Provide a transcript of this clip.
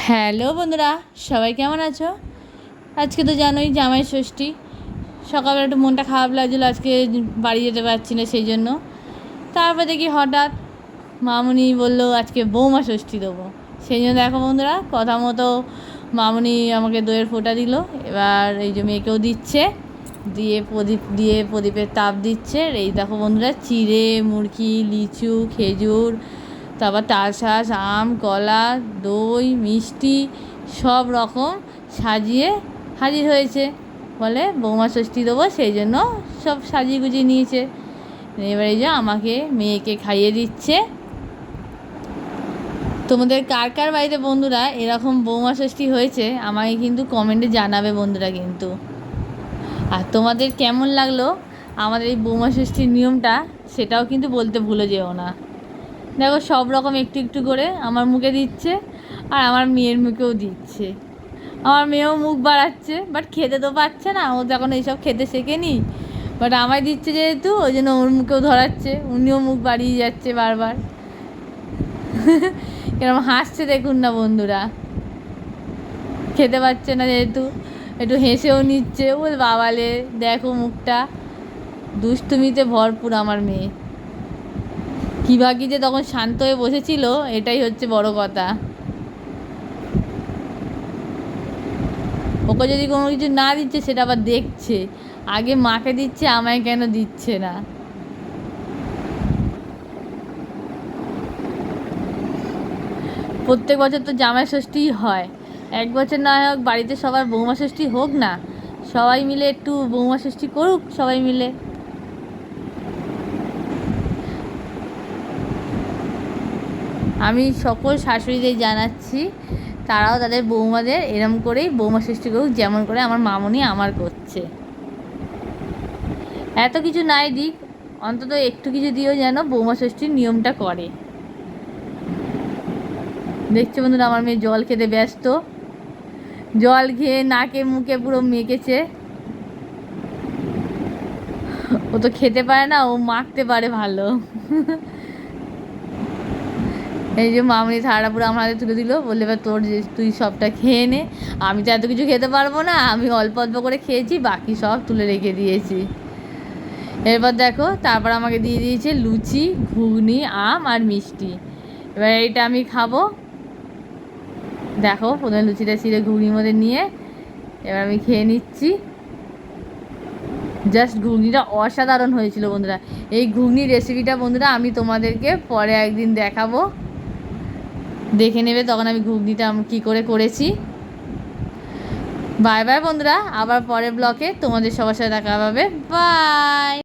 Hello বন্ধুরা, সবাই কেমন আছো? আজকে তো জানোই জামাই ষষ্ঠী। সকালবেলা একটু মনটা খারাপ লাগছিলো, আজকে বাড়ি যেতে পারছি না সেই জন্য। তারপর দেখি হঠাৎ মামুনি বললো আজকে বৌমা ষষ্ঠী দেবো। সেই জন্য দেখো বন্ধুরা, কথা মতো মামুনি আমাকে দইয়ের ফোঁটা দিল। এবার এই যে মেয়েকেও দিচ্ছে, দিয়ে প্রদীপের তাপ দিচ্ছে। এই দেখো বন্ধুরা, চিড়ে মুরকি, লিচু, খেজুর, তারপর তালশাঁস, আম, কলা, দই, মিষ্টি সব রকম সাজিয়ে হাজির হয়েছে। বলে বৌমা ষষ্ঠী দেবো, সেই জন্য সব সাজিয়ে গুজিয়ে নিয়েছে। এবারে যে আমাকে মেয়েকে খাইয়ে দিচ্ছে। তোমাদের কার কার বাড়িতে বন্ধুরা এরকম বৌমা ষষ্ঠী হয়েছে আমাকে কিন্তু কমেন্টে জানাবে বন্ধুরা কিন্তু। আর তোমাদের কেমন লাগলো আমাদের এই বৌমা ষষ্ঠীর নিয়মটা, সেটাও কিন্তু বলতে ভুলে যেও না। দেখো সব রকম একটু একটু করে আমার মুখে দিচ্ছে, আর আমার মেয়ের মুখেও দিচ্ছে। আমার মেয়েও মুখ বাড়াচ্ছে, বাট খেতে তো পারছে না, ও তো এখন এইসব খেতে শেখেনি। বাট আমায় দিচ্ছে যেহেতু, ওই জন্য ওর মুখেও ধরাচ্ছে, উনিও মুখ বাড়িয়ে যাচ্ছে বারবার। এরকম হাসছে দেখুন না বন্ধুরা, খেতে পারছে না যেহেতু একটু হেসেও নিচ্ছে। ও বাবালে দেখো মুখটা, দুষ্টুমিতে ভরপুর আমার মেয়ে। কী ভাগ্যি যে তখন শান্ত হয়ে বসেছিল, এটাই হচ্ছে বড় কথা। ওকে যদি কোনো কিছু না দিচ্ছে সেটা আবার দেখছে, আগে মাকে দিচ্ছে, আমায় কেন দিচ্ছে না। প্রত্যেক বছর তো জামাই ষষ্ঠীই হয়, এক বছর না হোক বাড়িতে সবার বৌমা ষষ্ঠী হোক না, সবাই মিলে একটু বৌমা ষষ্ঠী করুক সবাই মিলে। আমি সকল শাশুড়িদের জানাচ্ছি, তারাও তাদের বৌমাদের এরম করেই বৌমা ষষ্ঠী করুক, যেমন করে আমার মামুনি আমার করছে। এত কিছু নাই দিক, অন্তত একটু কিছু দিয়েও যেন বৌমা ষষ্ঠীর নিয়মটা করে। দেখছো বন্ধুরা, আমার মেয়ে জল খেতে ব্যস্ত, জল খেয়ে নাকে মুখে পুরো মেখেছে। ও তো খেতে পারে না, ও মাখতে পারে ভালো। এই যে মামনি থালাটা পুরো আমার হাতে তুলে দিল, বললে এবার তোর যে তুই সবটা খেয়ে নে। আমি তো এত কিছু খেতে পারবো না, আমি অল্প অল্প করে খেয়েছি, বাকি সব তুলে রেখে দিয়েছি। এরপর দেখো, তারপর আমাকে দিয়ে দিয়েছে লুচি, ঘুগনি, আম আর মিষ্টি। এবার এইটা আমি খাবো। দেখো প্রথমে লুচিটা ছিঁড়ে ঘুগনির মধ্যে নিয়ে এবার আমি খেয়ে নিচ্ছি। জাস্ট ঘুগনিটা অসাধারণ হয়েছিল বন্ধুরা। এই ঘুগনির রেসিপিটা বন্ধুরা আমি তোমাদেরকে পরে একদিন দেখাবো, দেখে নেবে তখন আমি ঘুগনিটা আমি কী করে করেছি। বাই বাই বন্ধুরা, আবার পরের ব্লগে তোমাদের সবার সাথে দেখা হবে। বাই।